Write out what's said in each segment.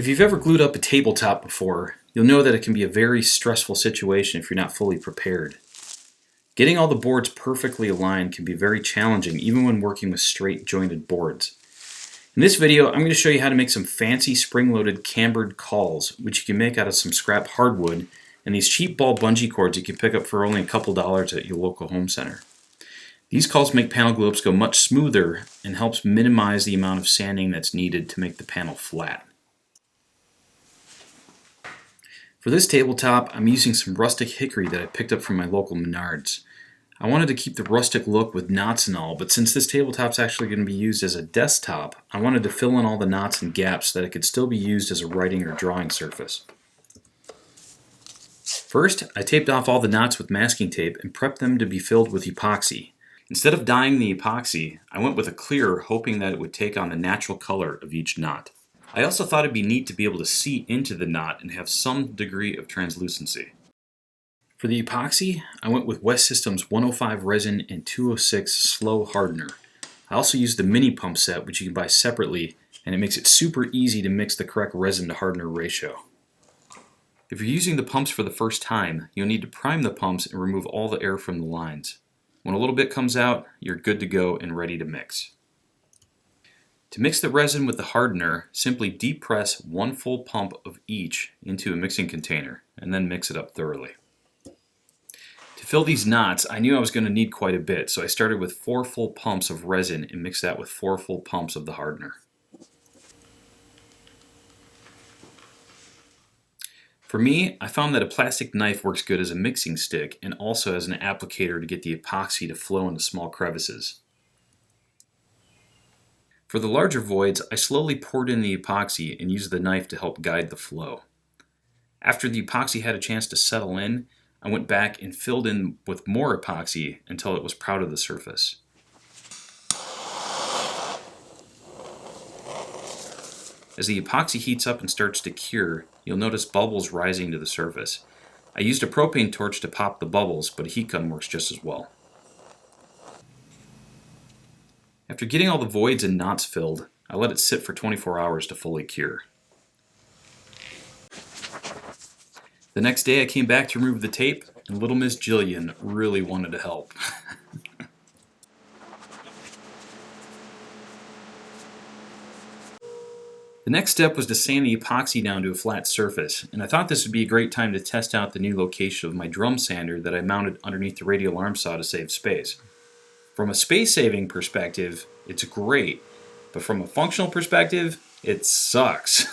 If you've ever glued up a tabletop before, you'll know that it can be a very stressful situation if you're not fully prepared. Getting all the boards perfectly aligned can be very challenging even when working with straight jointed boards. In this video, I'm going to show you how to make some fancy spring-loaded cambered cauls, which you can make out of some scrap hardwood and these cheap ball bungee cords you can pick up for only a couple dollars at your local home center. These cauls make panel glue-ups go much smoother and helps minimize the amount of sanding that's needed to make the panel flat. For this tabletop, I'm using some rustic hickory that I picked up from my local Menards. I wanted to keep the rustic look with knots and all, but since this tabletop's actually going to be used as a desktop, I wanted to fill in all the knots and gaps so that it could still be used as a writing or drawing surface. First, I taped off all the knots with masking tape and prepped them to be filled with epoxy. Instead of dyeing the epoxy, I went with a clear, hoping that it would take on the natural color of each knot. I also thought it'd be neat to be able to see into the knot and have some degree of translucency. For the epoxy, I went with West Systems 105 resin and 206 slow hardener. I also used the mini pump set, which you can buy separately, and it makes it super easy to mix the correct resin to hardener ratio. If you're using the pumps for the first time, you'll need to prime the pumps and remove all the air from the lines. When a little bit comes out, you're good to go and ready to mix. To mix the resin with the hardener, simply deep press one full pump of each into a mixing container and then mix it up thoroughly. To fill these knots, I knew I was going to need quite a bit, so I started with 4 full pumps of resin and mixed that with 4 full pumps of the hardener. For me, I found that a plastic knife works good as a mixing stick and also as an applicator to get the epoxy to flow into small crevices. For the larger voids, I slowly poured in the epoxy and used the knife to help guide the flow. After the epoxy had a chance to settle in, I went back and filled in with more epoxy until it was proud of the surface. As the epoxy heats up and starts to cure, you'll notice bubbles rising to the surface. I used a propane torch to pop the bubbles, but a heat gun works just as well. After getting all the voids and knots filled, I let it sit for 24 hours to fully cure. The next day I came back to remove the tape, and little Miss Jillian really wanted to help. The next step was to sand the epoxy down to a flat surface, and I thought this would be a great time to test out the new location of my drum sander that I mounted underneath the radial arm saw to save space. From a space-saving perspective, it's great, but from a functional perspective, it sucks.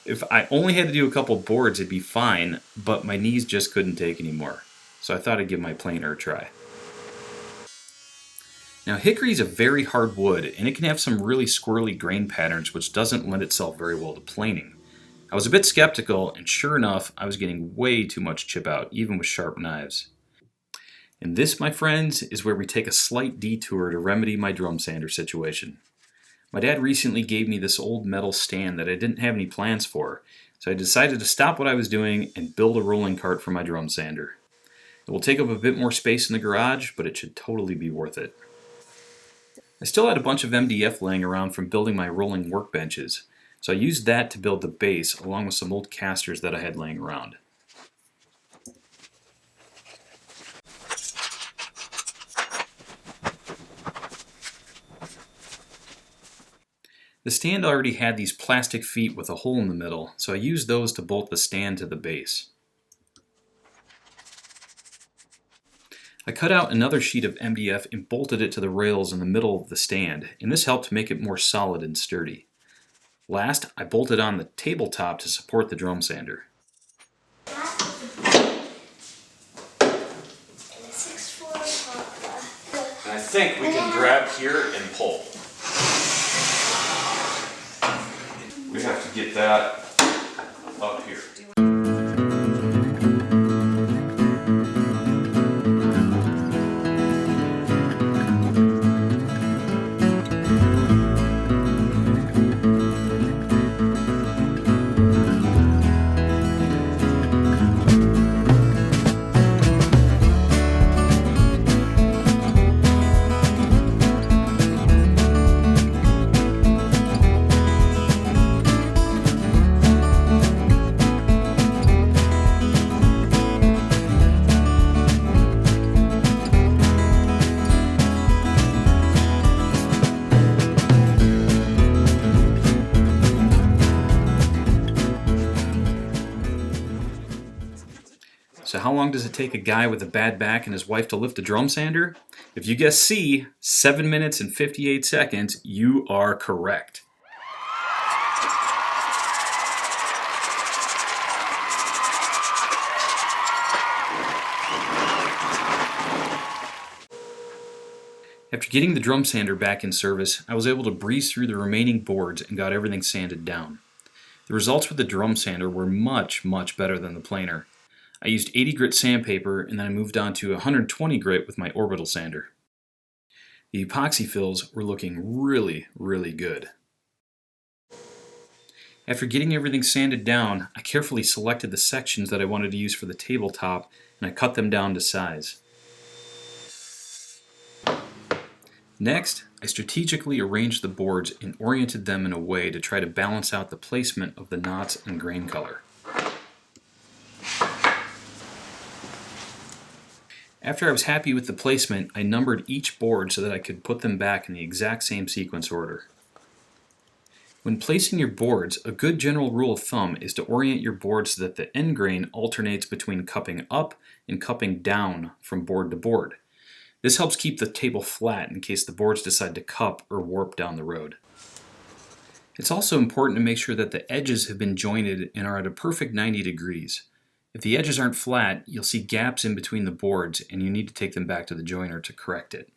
If I only had to do a couple boards, it'd be fine, but my knees just couldn't take anymore, so I thought I'd give my planer a try. Now, hickory is a very hard wood, and it can have some really squirrely grain patterns, which doesn't lend itself very well to planing. I was a bit skeptical, and sure enough, I was getting way too much chip out, even with sharp knives. And this, my friends, is where we take a slight detour to remedy my drum sander situation. My dad recently gave me this old metal stand that I didn't have any plans for, so I decided to stop what I was doing and build a rolling cart for my drum sander. It will take up a bit more space in the garage, but it should totally be worth it. I still had a bunch of MDF laying around from building my rolling workbenches, so I used that to build the base along with some old casters that I had laying around. The stand already had these plastic feet with a hole in the middle, so I used those to bolt the stand to the base. I cut out another sheet of MDF and bolted it to the rails in the middle of the stand, and this helped make it more solid and sturdy. Last, I bolted on the tabletop to support the drum sander. I think we can grab here and pull. We have to get that up here. how long does it take a guy with a bad back and his wife to lift a drum sander? If you guess C, 7 minutes and 58 seconds, you are correct. After getting the drum sander back in service, I was able to breeze through the remaining boards and got everything sanded down. The results with the drum sander were much better than the planer. I used 80 grit sandpaper and then I moved on to 120 grit with my orbital sander. The epoxy fills were looking really good. After getting everything sanded down, I carefully selected the sections that I wanted to use for the tabletop and I cut them down to size. Next, I strategically arranged the boards and oriented them in a way to try to balance out the placement of the knots and grain color. After I was happy with the placement, I numbered each board so that I could put them back in the exact same sequence order. When placing your boards, a good general rule of thumb is to orient your board so that the end grain alternates between cupping up and cupping down from board to board. This helps keep the table flat in case the boards decide to cup or warp down the road. It's also important to make sure that the edges have been jointed and are at a perfect 90 degrees. If the edges aren't flat, you'll see gaps in between the boards and you need to take them back to the joiner to correct it.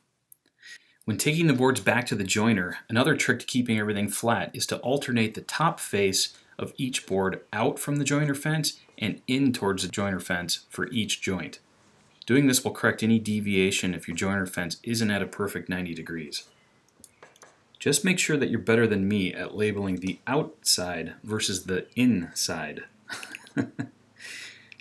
When taking the boards back to the joiner, another trick to keeping everything flat is to alternate the top face of each board out from the joiner fence and in towards the joiner fence for each joint. Doing this will correct any deviation if your joiner fence isn't at a perfect 90 degrees. Just make sure that you're better than me at labeling the outside versus the inside.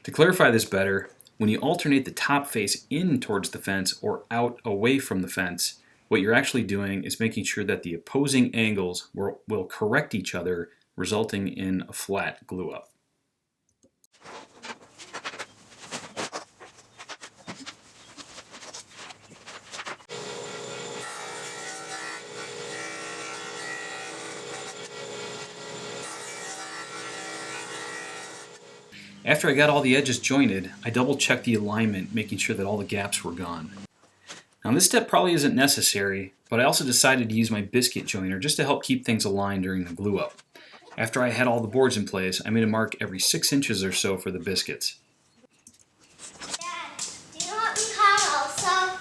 To clarify this better, when you alternate the top face in towards the fence or out away from the fence, what you're actually doing is making sure that the opposing angles will correct each other, resulting in a flat glue up. After I got all the edges jointed, I double checked the alignment, making sure that all the gaps were gone. Now this step probably isn't necessary, but I also decided to use my biscuit joiner just to help keep things aligned during the glue up. After I had all the boards in place, I made a mark every 6 inches or so for the biscuits. Dad, do you know what we caught also?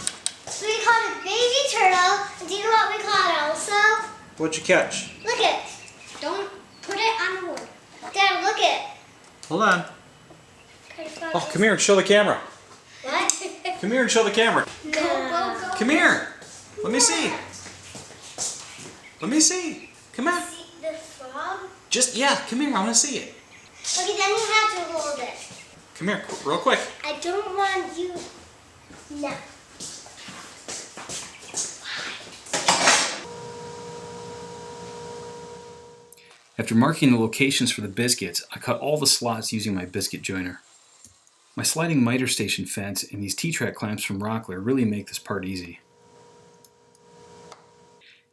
We caught a baby turtle, and do you know what we caught also? What'd you catch? Look it. Don't put it on the board. Dad, look it. Hold on. Okay, Oh, come here and show the camera. What? Come here and show the camera. No. Go. Come here. Let me see. Let me see. Come on. See the frog? Come here. I want to see it. Okay, then you have to hold it. Come here, real quick. I don't want you. No. After marking the locations for the biscuits, I cut all the slots using my biscuit joiner. My sliding miter station fence and these T-track clamps from Rockler really make this part easy.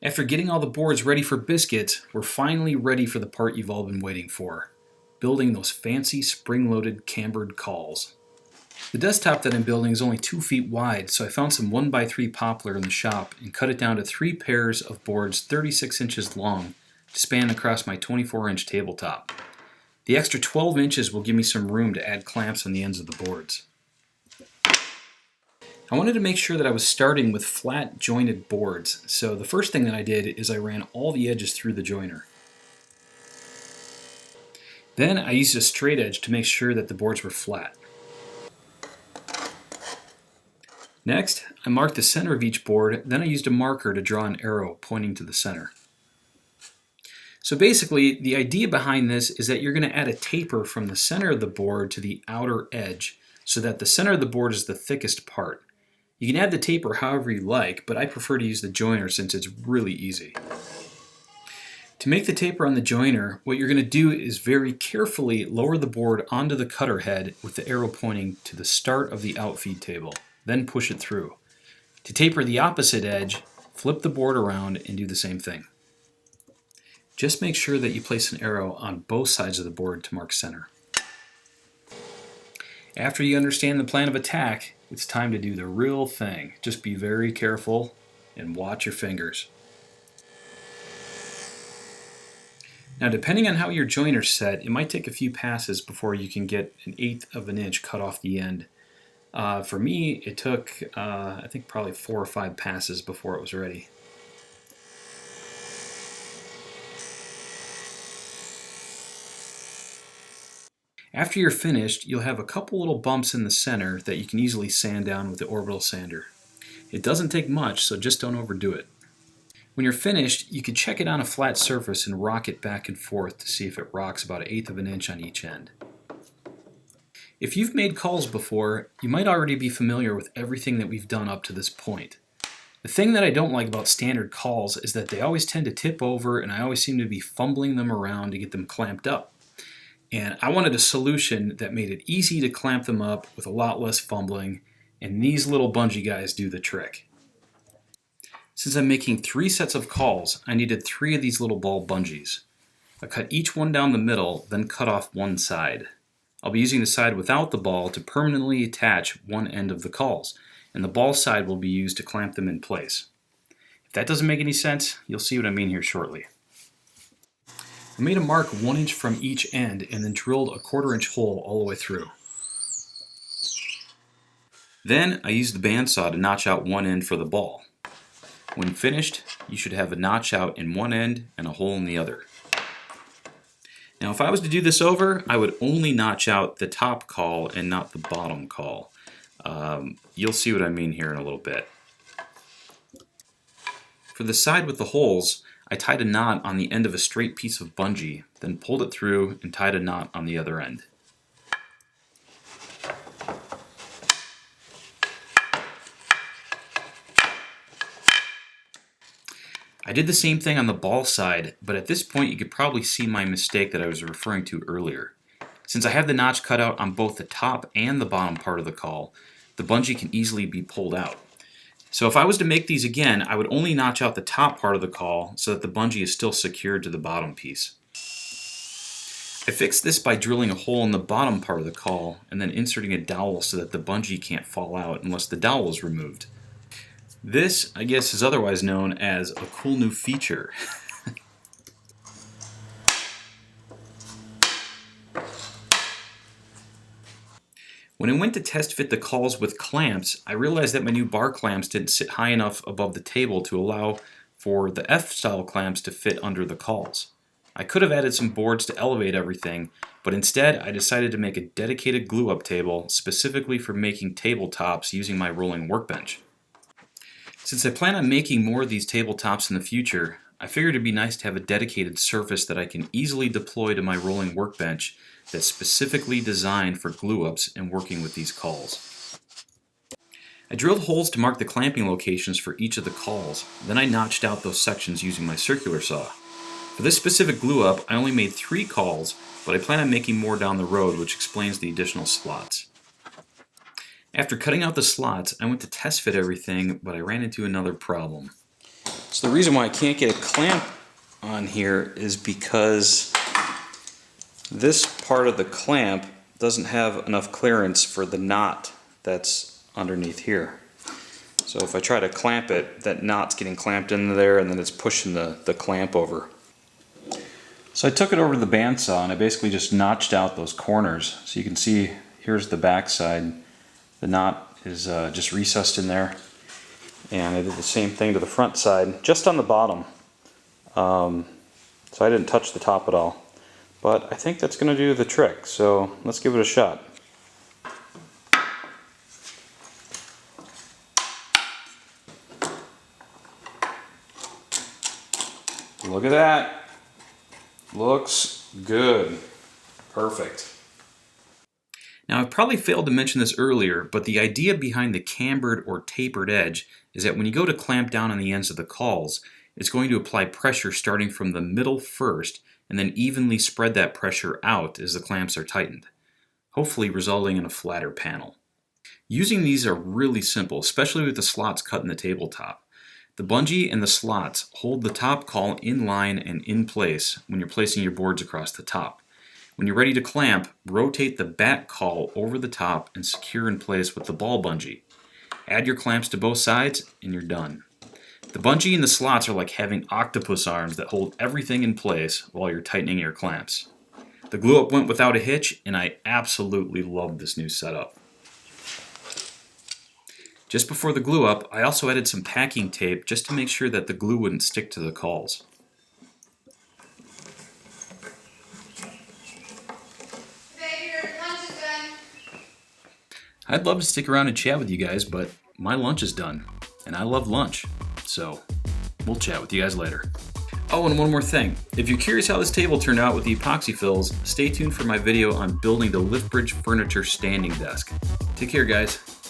After getting all the boards ready for biscuits, we're finally ready for the part you've all been waiting for, building those fancy spring-loaded cambered cauls. The desktop that I'm building is only 2 feet wide, so I found some 1x3 poplar in the shop and cut it down to 3 pairs of boards 36 inches long to span across my 24-inch tabletop. The extra 12 inches will give me some room to add clamps on the ends of the boards. I wanted to make sure that I was starting with flat jointed boards, so the first thing that I did is I ran all the edges through the joiner. Then I used a straight edge to make sure that the boards were flat. Next, I marked the center of each board, then I used a marker to draw an arrow pointing to the center. So basically, the idea behind this is that you're going to add a taper from the center of the board to the outer edge so that the center of the board is the thickest part. You can add the taper however you like, but I prefer to use the joiner since it's really easy. To make the taper on the joiner, what you're going to do is very carefully lower the board onto the cutter head with the arrow pointing to the start of the outfeed table, then push it through. To taper the opposite edge, flip the board around and do the same thing. Just make sure that you place an arrow on both sides of the board to mark center. After you understand the plan of attack, it's time to do the real thing. Just be very careful and watch your fingers. Now, depending on how your jointer's set, it might take a few passes before you can get 1/8 of an inch cut off the end. For me, it took, I think, probably 4 or 5 passes before it was ready. After you're finished, you'll have a couple little bumps in the center that you can easily sand down with the orbital sander. It doesn't take much, so just don't overdo it. When you're finished, you can check it on a flat surface and rock it back and forth to see if it rocks about 1/8 of an inch on each end. If you've made cauls before, you might already be familiar with everything that we've done up to this point. The thing that I don't like about standard cauls is that they always tend to tip over, and I always seem to be fumbling them around to get them clamped up. And I wanted a solution that made it easy to clamp them up with a lot less fumbling, and these little bungee guys do the trick. Since I'm making 3 sets of cauls, I needed 3 of these little ball bungees. I cut each one down the middle, then cut off one side. I'll be using the side without the ball to permanently attach one end of the cauls, and the ball side will be used to clamp them in place. If that doesn't make any sense, you'll see what I mean here shortly. I made a mark 1 inch from each end and then drilled a 1/4 inch hole all the way through. Then I used the bandsaw to notch out one end for the ball. When finished, you should have a notch out in one end and a hole in the other. Now, if I was to do this over, I would only notch out the top caul and not the bottom caul. You'll see what I mean here in a little bit. For the side with the holes, I tied a knot on the end of a straight piece of bungee, then pulled it through and tied a knot on the other end. I did the same thing on the ball side, but at this point you could probably see my mistake that I was referring to earlier. Since I have the notch cut out on both the top and the bottom part of the caul, the bungee can easily be pulled out. So if I was to make these again, I would only notch out the top part of the caul so that the bungee is still secured to the bottom piece. I fixed this by drilling a hole in the bottom part of the caul and then inserting a dowel so that the bungee can't fall out unless the dowel is removed. This, I guess, is otherwise known as a cool new feature. When I went to test fit the cauls with clamps, I realized that my new bar clamps didn't sit high enough above the table to allow for the F-style clamps to fit under the cauls. I could have added some boards to elevate everything, but instead I decided to make a dedicated glue-up table specifically for making tabletops using my rolling workbench. Since I plan on making more of these tabletops in the future, I figured it'd be nice to have a dedicated surface that I can easily deploy to my rolling workbench that's specifically designed for glue-ups and working with these cauls. I drilled holes to mark the clamping locations for each of the cauls, then I notched out those sections using my circular saw. For this specific glue-up, I only made 3 cauls, but I plan on making more down the road, which explains the additional slots. After cutting out the slots, I went to test fit everything, but I ran into another problem. So the reason why I can't get a clamp on here is because this part of the clamp doesn't have enough clearance for the knot that's underneath here. So if I try to clamp it, that knot's getting clamped into there and then it's pushing the clamp over. So I took it over to the bandsaw and I basically just notched out those corners. So you can see here's the back side. The knot is just recessed in there, and I did the same thing to the front side, just on the bottom. So I didn't touch the top at all, but I think that's going to do the trick, so let's give it a shot. Look at that. Looks good. Perfect. Now, I've probably failed to mention this earlier, but the idea behind the cambered or tapered edge is that when you go to clamp down on the ends of the cauls, it's going to apply pressure starting from the middle first and then evenly spread that pressure out as the clamps are tightened, hopefully resulting in a flatter panel. Using these are really simple, especially with the slots cut in the tabletop. The bungee and the slots hold the top caul in line and in place when you're placing your boards across the top. When you're ready to clamp, rotate the back caul over the top and secure in place with the ball bungee. Add your clamps to both sides and you're done. The bungee and the slots are like having octopus arms that hold everything in place while you're tightening your clamps. The glue up went without a hitch, and I absolutely love this new setup. Just before the glue up, I also added some packing tape just to make sure that the glue wouldn't stick to the cauls. I'd love to stick around and chat with you guys, but my lunch is done, and I love lunch, so we'll chat with you guys later. Oh, and one more thing. If you're curious how this table turned out with the epoxy fills, stay tuned for my video on building the lift bridge furniture standing desk. Take care, guys.